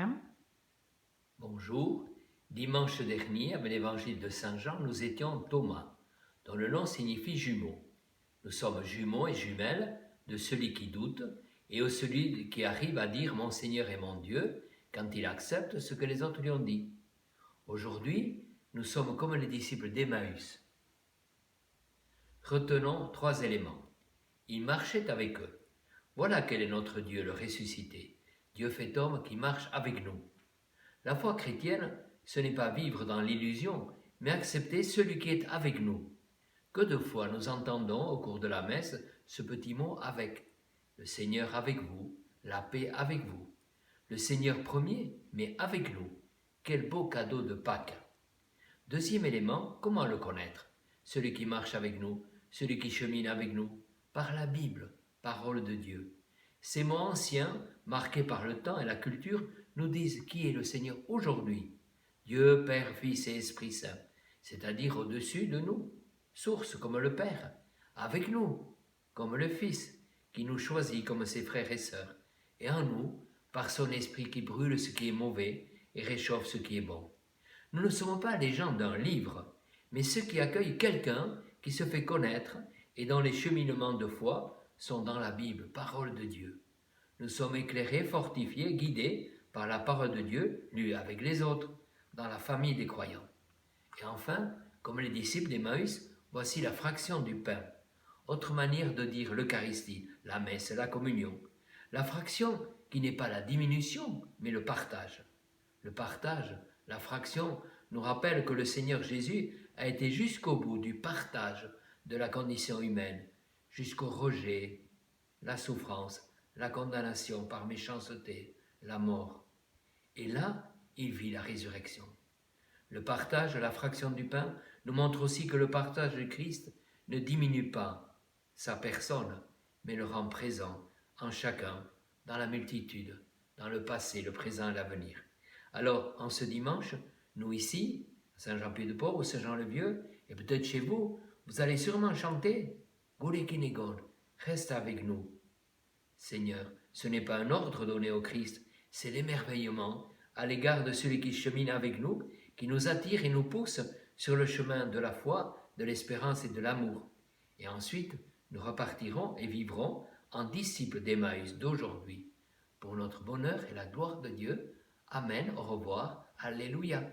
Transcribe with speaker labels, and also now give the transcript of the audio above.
Speaker 1: FM.
Speaker 2: Bonjour. Dimanche dernier, avec l'évangile de Saint Jean, nous étions Thomas, dont le nom signifie jumeau. Nous sommes jumeaux et jumelles de celui qui doute et de celui qui arrive à dire mon Seigneur et mon Dieu quand il accepte ce que les autres lui ont dit. Aujourd'hui, nous sommes comme les disciples d'Emmaüs. Retenons 3 éléments. Il marchait avec eux. Voilà quel est notre Dieu, le ressuscité. Dieu fait homme qui marche avec nous. La foi chrétienne, ce n'est pas vivre dans l'illusion, mais accepter celui qui est avec nous. Que de fois nous entendons au cours de la messe ce petit mot avec. Le Seigneur avec vous, la paix avec vous. Le Seigneur premier, mais avec nous. Quel beau cadeau de Pâques. Deuxième élément, comment le connaître? Celui qui marche avec nous, celui qui chemine avec nous, par la Bible, parole de Dieu. Ces mots anciens, marqués par le temps et la culture, nous disent qui est le Seigneur aujourd'hui. Dieu, Père, Fils et Esprit Saint, c'est-à-dire au-dessus de nous, source comme le Père, avec nous, comme le Fils, qui nous choisit comme ses frères et sœurs, et en nous, par son Esprit qui brûle ce qui est mauvais et réchauffe ce qui est bon. Nous ne sommes pas les gens d'un livre, mais ceux qui accueillent quelqu'un qui se fait connaître et dont les cheminements de foi sont dans la Bible, parole de Dieu. Nous sommes éclairés, fortifiés, guidés par la parole de Dieu, lue avec les autres, dans la famille des croyants. Et enfin, comme les disciples d'Emmaüs, voici la fraction du pain. Autre manière de dire l'Eucharistie, la messe, la communion. La fraction qui n'est pas la diminution, mais le partage. Le partage, la fraction, nous rappelle que le Seigneur Jésus a été jusqu'au bout du partage de la condition humaine, jusqu'au rejet, la souffrance, la condamnation par méchanceté, la mort. Et là, il vit la résurrection. Le partage, la fraction du pain, nous montre aussi que le partage de Christ ne diminue pas sa personne, mais le rend présent en chacun, dans la multitude, dans le passé, le présent et l'avenir. Alors, en ce dimanche, nous ici, à Saint-Jean-Pied-de-Port ou Saint-Jean-le-Vieux, et peut-être chez vous, vous allez sûrement chanter « Goulekinegon, reste avec nous ». Seigneur, ce n'est pas un ordre donné au Christ, c'est l'émerveillement à l'égard de celui qui chemine avec nous, qui nous attire et nous pousse sur le chemin de la foi, de l'espérance et de l'amour. Et ensuite, nous repartirons et vivrons en disciples d'Emmaüs d'aujourd'hui. Pour notre bonheur et la gloire de Dieu, Amen, au revoir, Alléluia.